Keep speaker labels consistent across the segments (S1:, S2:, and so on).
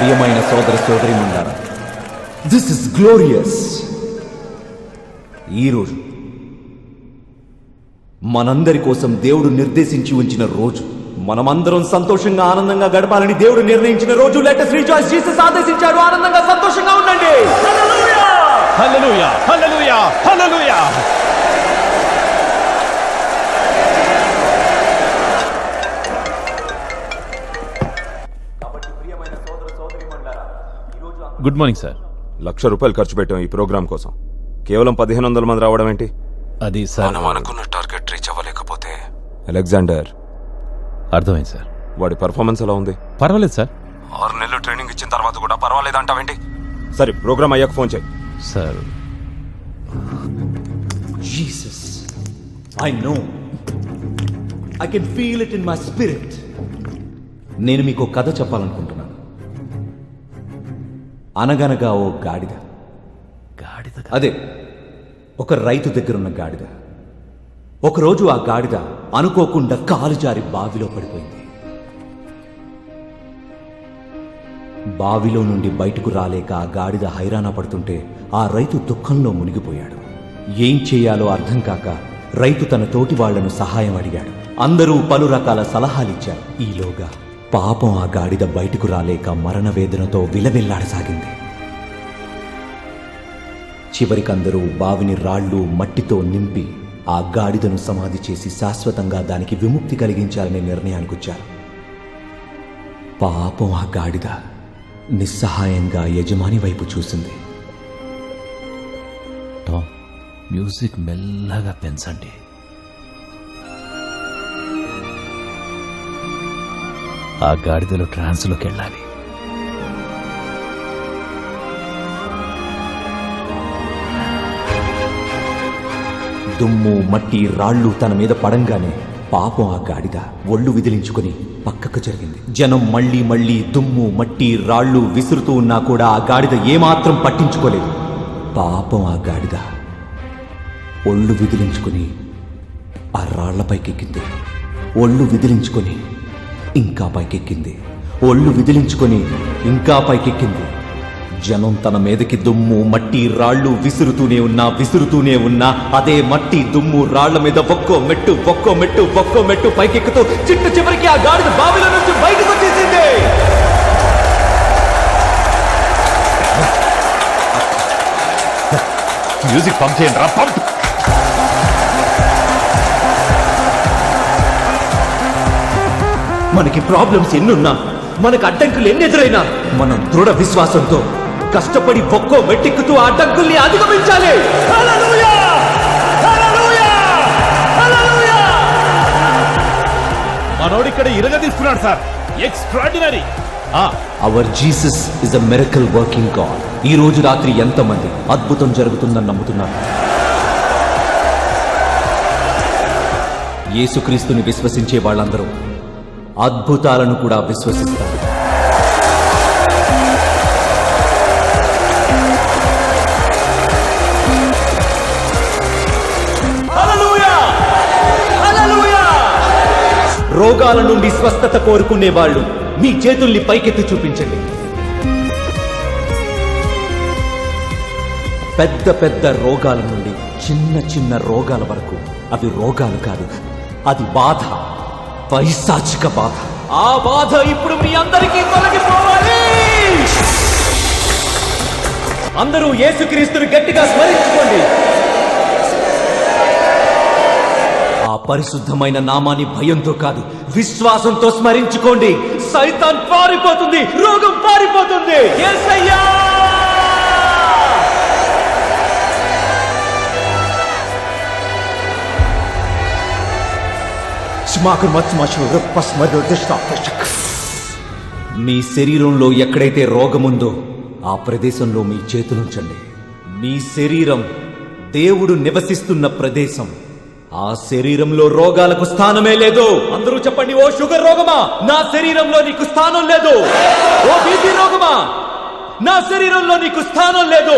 S1: ప్రియమైన సోదర సోదరీమణులారా, this is glorious. ఈరోజు మనందరి కోసం దేవుడు నిర్దేశించి ఉంచిన రోజు, మనమందరం సంతోషంగా ఆనందంగా గడపాలని దేవుడు నిర్ణయించిన రోజు. Let us rejoice. జీసస్ ఆదేశించాడు, ఆనందంగా సంతోషంగా ఉండండి. Hallelujah
S2: hallelujah hallelujah hallelujah. Good morning sir.
S3: ₹1,00,000 ఖర్చు పెట్టాం ఈ ప్రోగ్రామ్ కోసం. కేవలం 1,500 మంది రావడం ఏంటి?
S2: అది సార్,
S3: మనం అనుకున్న టార్గెట్ రీచ్ అవ్వలేకపోతే అలెగ్జాండర్,
S2: అర్థమైంది సార్.
S3: వాడి పర్ఫార్మెన్స్ ఎలా ఉంది?
S2: పర్వాలేదు సార్.
S3: 6 నెలలు ట్రైనింగ్ ఇచ్చిన తర్వాత కూడా పర్వాలేదు అంటావేంటి? సరే, ప్రోగ్రామ్ అయ్యాక ఫోన్ చేయి.
S2: Sir,
S1: Jesus, I know. I can feel it in my spirit. నేను మీకు కథ చెప్పాలనుకుంటున్నాను. అనగనగా ఓ గాడిద. అదే, ఒక రైతు దగ్గరున్న గాడిద. ఒకరోజు ఆ గాడిద అనుకోకుండా కాలు జారి బావిలో పడిపోయింది. బావిలో నుండి బయటకు రాలేక ఆ గాడిద హైరాణ పడుతుంటే ఆ రైతు దుఃఖంలో మునిగిపోయాడు. ఏం చేయాలో అర్థం కాక రైతు తన తోటి వాళ్లను సహాయం అడిగాడు. అందరూ పలు రకాల సలహాలిచ్చారు. ఈలోగా పాపం ఆ గాడిద బయటకు రాలేక మరణ వేదనతో విలవిల్లాడసాగింది. చివరికందరూ బావిని రాళ్ళు మట్టితో నింపి ఆ గాడిదను సమాధి చేసి శాశ్వతంగా దానికి విముక్తి కలిగించాలనే నిర్ణయానికొచ్చారు. పాపం ఆ గాడిద నిస్సహాయంగా యజమాని వైపు చూసింది.
S2: టామ్, మ్యూజిక్ మెల్లగా పెంచండి. ఆ గాడిదలో ట్రాన్స్లోకి వెళ్ళాలి.
S1: దుమ్ము మట్టి రాళ్ళు తన మీద పడంగానే పాపం ఆ గాడిద ఒళ్ళు విదిలించుకుని పక్కకు జరిగింది. జనం మళ్లీ మళ్లీ దుమ్ము మట్టి రాళ్ళు విసురుతూ ఉన్నా కూడా ఆ గాడిద ఏమాత్రం పట్టించుకోలేదు. పాపం ఆ గాడిద ఒళ్ళు విదిలించుకుని ఆ రాళ్ల పైకెక్కింది. ఒళ్ళు విదిలించుకొని ఇంకా పైకెక్కింది. ఒళ్ళు విదిలించుకొని ఇంకా పైకెక్కింది. జనం తన మీదకి దుమ్ము మట్టి రాళ్ళు విసురుతూనే ఉన్నా అదే మట్టి దుమ్ము రాళ్ల మీద ఒక్కో మెట్టు పైకెక్కుతూ చిట్ట చివరికి ఆ గాడిద బావిలో నుంచి బయటకు వచ్చేసింది.
S2: మ్యూజిక్ పంప్ చేయండి రా, పంప్.
S1: మనకి ప్రాబ్లమ్స్ ఎన్నున్నా, మనకు అడ్డంకులు ఎన్ని ఎదురైనా మనం దృఢ విశ్వాసంతో కష్టపడి ఒక్కో మెట్టెక్కుతూ ఆ అడ్డంకుల్ని అధిగమించాలి. హల్లెలూయా! హల్లెలూయా! హల్లెలూయా!
S2: మనోడు ఇక్కడ ఇరగదీస్తున్నాడు sir. Extraordinary.
S1: Our Jesus is a miracle working God. ఈ రోజు రాత్రి ఎంతమంది అద్భుతం జరుగుతుందని నమ్ముతున్నారు? యేసుక్రీస్తుని విశ్వసించే వాళ్ళందరూ అద్భుతాలను కూడా విశ్వసిస్తారు. రోగాల నుండి స్వస్థత కోరుకునే వాళ్ళు మీ చేతుల్ని పైకెత్తి చూపించండి. పెద్ద పెద్ద రోగాల నుండి చిన్న చిన్న రోగాల వరకు అవి రోగాలు కాదు, అది బాధ, పైశాచిక బాధ. ఆ బాధ ఇప్పుడు మీ అందరికీ తొలగిపోవాలి. అందరూ యేసుక్రీస్తుని గట్టిగా స్మరించుకోండి. ఆ పరిశుద్ధమైన నామాన్ని భయంతో కాదు, విశ్వాసంతో స్మరించుకోండి. సైతాన్ పారిపోతుంది, రోగం పారిపోతుంది. యేసయ్యా! మీ శరీరంలో ఎక్కడైతే రోగముందో ఆ ప్రదేశంలో మీ చేతులుంచండి. మీ శరీరం దేవుడు నివసిస్తున్న ప్రదేశం. ఆ శరీరంలో రోగాలకు స్థానమే లేదు. అందరూ చెప్పండి, ఓ షుగర్ రోగమా, నా శరీరంలో నీకు స్థానం లేదు. ఓ బీపీ రోగమా, నా శరీరంలో నీకు స్థానం లేదు.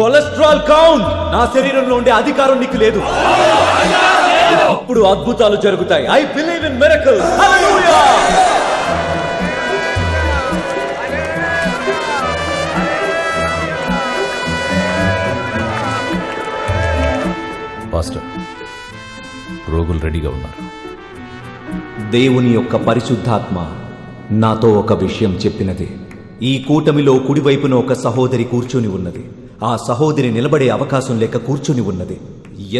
S1: కొలెస్ట్రాల్ కౌంట్, నా శరీరంలో ఉండే అధికారం నీకు లేదు. అప్పుడు అద్భుతాలు జరుగుతాయి. I believe in miracles. Hallelujah!
S2: Pastor రోగులు రెడీగా ఉన్నారు.
S1: దేవుని యొక్క పరిశుద్ధాత్మ నాతో ఒక విషయం చెప్పినది. ఈ కూటమిలో కుడివైపున ఒక సహోదరి కూర్చొని ఉన్నది. ఆ సహోదరి నిలబడే అవకాశం లేక కూర్చొని ఉన్నది.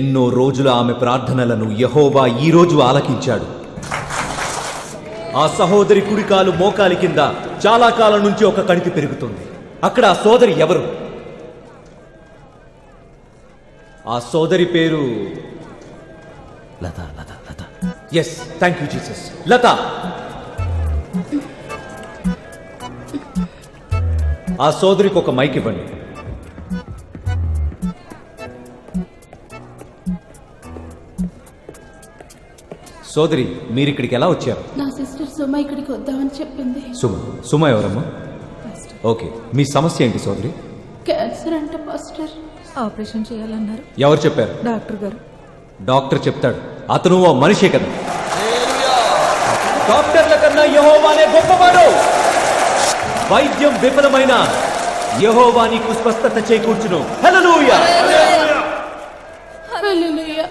S1: ఎన్నో రోజుల ఆమె ప్రార్థనలను యెహోవా ఈ రోజు ఆలకించాడు. ఆ సహోదరి కుడికాలు మోకాలి కింద చాలా కాలం నుంచి ఒక కణితి పెరుగుతుంది. అక్కడ ఆ సోదరి ఎవరు? ఆ సోదరి పేరు
S2: లత. లత లత
S1: ఎస్, థ్యాంక్ యూ జీసస్. లత. ఆ సోదరికి ఒక మైక్ ఇవ్వండి. సోదరి, మీరు ఇక్కడికి ఎలా వచ్చారు?
S4: నా సిస్టర్ సుమ ఇక్కడికి వద్దామని చెప్పింది.
S1: సుమ ఎవరమ్మా? ఓకే, మీ సమస్య ఏంటి సోదరి?
S4: క్యాన్సర్ అంట పాస్టర్. ఆపరేషన్ చేయాలన్నారు.
S1: ఎవరు చెప్పారు?
S4: డాక్టర్ గారు.
S1: డాక్టర్ చెప్తాడు. అతను ఓ మనిషే కదా. డాక్టర్ల కన్నా యెహోవానే గొప్పవాడు. వైద్యం విఫలమైన యెహోవా నీకు స్వస్థత చేకూర్చును. హల్లెలూయా.
S4: హల్లెలూయా.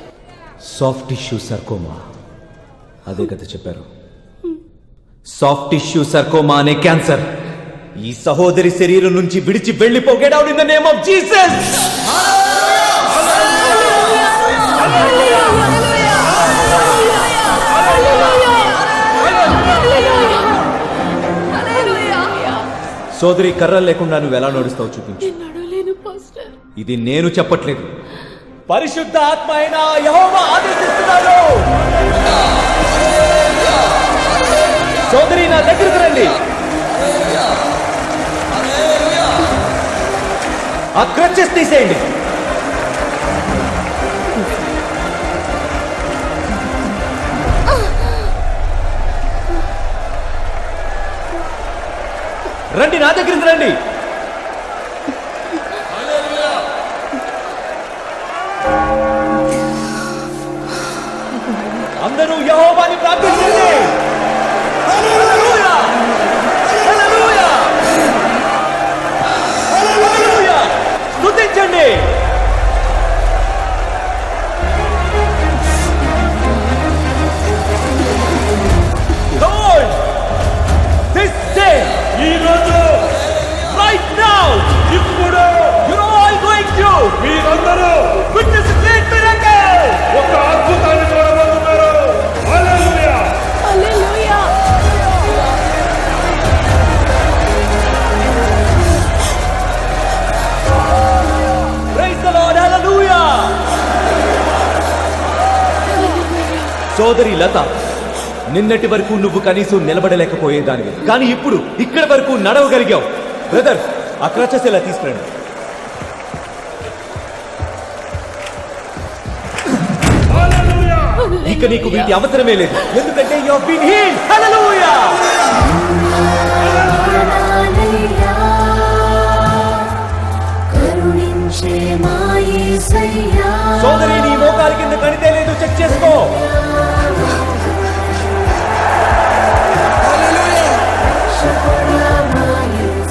S1: సాఫ్ట్ టిష్యూ సర్కోమా, అదే కదా చెప్పారు. సాఫ్ట్ టిష్యూ సర్కోమా అనే క్యాన్సర్ ఈ సహోదరి శరీరం నుంచి విడిచి వెళ్ళిపో. Get out in the name of Jesus. సోదరి, కర్రలు లేకుండా నువ్వు ఎలా నడుస్తావు చూపించు.
S4: నడవలేను పాస్టర్.
S1: ఇది నేను చెప్పట్లేదు, పరిశుద్ధ ఆత్మ అయిన యెహోవా ఆదేశిస్తున్నాడు. సోదరి, నా దగ్గరకు రండి. ఆ క్రచెస్ తీసేయండి. రండి, నా దగ్గరికి రండి. అందరూ యెహోవాని ప్రార్థించండి. హల్లెలూయా! హల్లెలూయా! హల్లెలూయా! స్తుతించండి. Lord, this day, ఈ రోజు, right now, ఇప్పుడు, you're all going to, మీరందరూ witness a great miracle. ఒక అద్భుతాన్ని చూడబోతున్నారు. హల్లెలూయా!
S4: హల్లెలూయా.
S1: Praise the Lord. Hallelujah. సోదరి లత, నిన్నటి వరకు నువ్వు కనీసం నిలబడలేకపోయేదానివి, కానీ ఇప్పుడు ఇక్కడి వరకు నడవగలిగావు. బ్రదర్, ఆ క్రచెస్ ఇలా తీసుకురండి. ఇక నీకు వీటి అవసరమే లేదు, ఎందుకంటే యు హావ్ బీన్ హీల్డ్. హల్లెలూయా!
S5: కరుణించే మా యేసయ్యా.
S1: సోదరి, నీ మోకాలి కింద కణితే లేదు, చెక్ చేసుకో.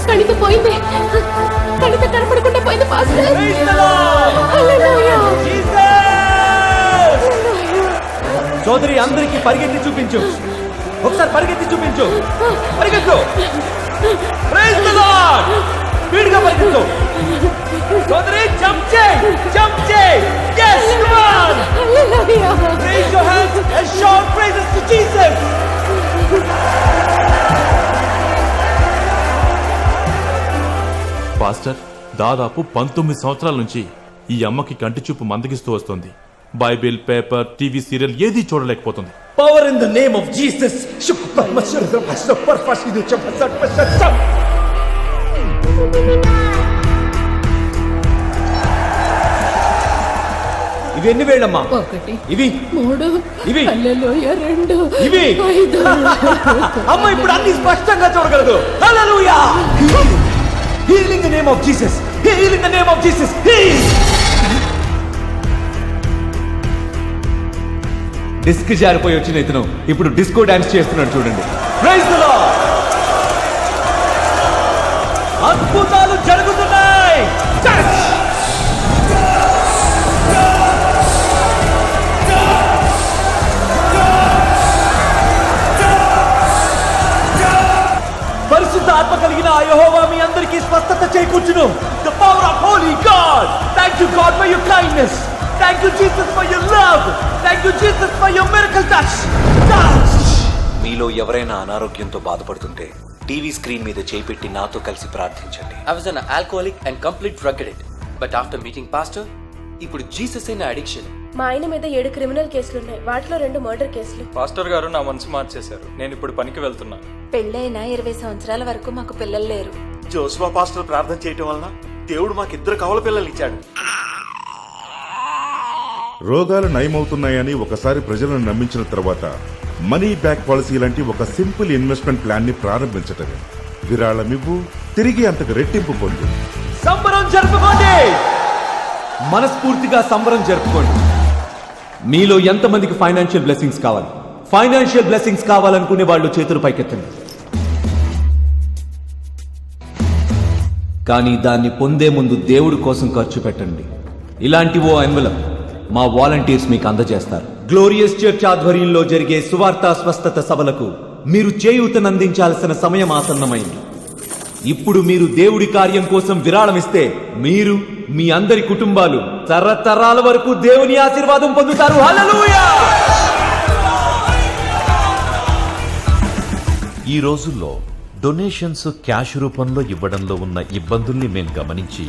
S4: కణిత పోయింది. కణిత కనపడకుండా పోయింది pastor.
S1: Praise the Lord.
S4: Hallelujah.
S1: Jesus! సోదరి, అందరికి పరిగెత్తి చూపించు. ఒకసారి పరిగెత్తి చూపించు. పరిగెత్తు. Praise the Lord. స్పీడ్గా పరిగెత్తు. సోదరి, జంప్ చేయి. జంప్ చేయి. Yes, come on.
S4: Hallelujah.
S1: Raise your hands and shout praises to Jesus.
S6: Pastor, దాదాపు 19 సంవత్సరాల నుంచి ఈ అమ్మకి కంటి చూపు మందగిస్తూ వస్తుంది. బైబిల్, పేపర్, టీవీ సీరియల్ ఏది చూడలేకపోతుంది.
S1: Power in the name of Jesus. ఇవి ఎన్ని వేళ్ళమ్మా?
S4: 1
S1: ఇవి
S4: 3
S1: ఇవి
S4: హల్లెలూయా 2
S1: ఇవి
S4: 5
S1: అమ్మ ఇప్పుడు అన్ని స్పష్టంగా చూడగలదు. హల్లెలూయా! Heal in the name of Jesus. Heal in the name of Jesus. Heal. Disk జారిపోయి వచ్చిన ఇతను ఇప్పుడు డిస్కో డాన్స్ చేస్తున్నాడు చూడండి. Praise the Lord. అద్భుతాలు జరుగుతున్నాయి. kindness. Thank you, Jesus, for your love. Thank you, Jesus, for your miracle touch. Touch. మీలో ఎవరైనా అనారోగ్యంతో బాధపడుతుంటే టీవీ స్క్రీన్ మీద చేయి పెట్టి నాతో కలిసి ప్రార్థించండి.
S7: I was an alcoholic and complete drug addict. But after meeting pastor, ఇప్పుడు జీసస్ అయిన అడిక్షన్.
S8: మా ఆయన మీద 7 క్రిమినల్ కేసులున్నాయి. వాటిలో 2 మర్డర్ కేసులు.
S9: పాస్టర్ గారు నా మనసు మార్చేశారు. నేను ఇప్పుడు పనికి వెళ్తున్నా.
S4: పెళ్ళైన 20 సంవత్సరాల వరకు మాకు పిల్లలు లేరు.
S10: జోస్వా పాస్టర్ ప్రార్థన చేయటం వలన దేవుడు మాకిద్దరు కవల పిల్లల్ని ఇచ్చాడు.
S11: రోగాలు నయమవుతున్నాయని ఒకసారి ప్రజలను నమ్మించిన తర్వాత మనీ బ్యాక్ పాలసీ లాంటి ఒక సింపుల్ ఇన్వెస్ట్మెంట్ ప్లాన్ ని ప్రారంభించటమే. విరాళమివ్వు, తిరిగి అంతకు రెట్టింపు పొందు.
S1: సంబరం జరుపుకోండి, మనస్ఫూర్తిగా సంబరం జరుపుకోండి. మీలో ఎంతమందికి ఫైనాన్షియల్ బ్లెస్సింగ్స్ కావాలి? ఫైనాన్షియల్ బ్లెస్సింగ్స్ కావాలనుకునే వాళ్ళు చేతులు పైకెత్తండి. కానీ దాన్ని పొందే ముందు దేవుడి కోసం ఖర్చు పెట్టండి. ఇలాంటి ఓ ఎన్వలప్ మా వాలంటీర్స్ మీకు అందజేస్తారు. గ్లోరియస్ చర్చ్ ఆధ్వర్యంలో జరిగే సువార్త స్వస్థత సభలకు మీరు చేయూతనందించాల్సిన సమయం ఆసన్నమైంది. ఇప్పుడు మీరు దేవుడి కార్యం కోసం విరాళమిస్తే మీరు, మీ అందరి కుటుంబాలు తరతరాల వరకు దేవుని ఆశీర్వాదం పొందుతారు. హల్లెలూయా!
S2: ఈ రోజుల్లో డొనేషన్స్ క్యాష్ రూపంలో ఇవ్వడంలో ఉన్న ఇబ్బందుల్ని మేం గమనించి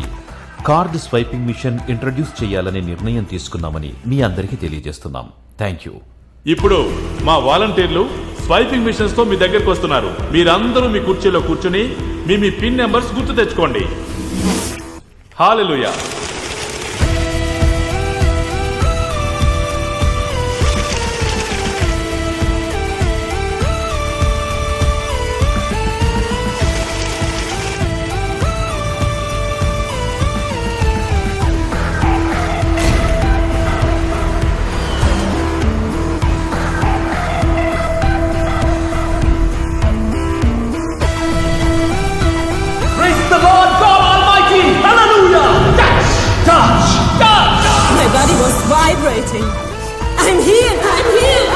S2: కార్డ్ స్వైపింగ్ మిషన్ ఇంట్రడ్యూస్ చేయాలనే నిర్ణయం తీసుకున్నామని మీ అందరికీ తెలియజేస్తున్నాం. Thank you.
S6: ఇప్పుడు మా వాలంటీర్లు స్వైపింగ్ మిషన్స్ తో మీ దగ్గరకు వస్తున్నారు. మీరందరూ మీ కుర్చీలో కూర్చుని మీ పిన్ నెంబర్స్ గుర్తు తెచ్చుకోండి. హల్లెలూయా.
S1: Praise the Lord God Almighty. Hallelujah. Touch, touch, touch.
S5: My body was vibrating. I'm healed. I'm healed.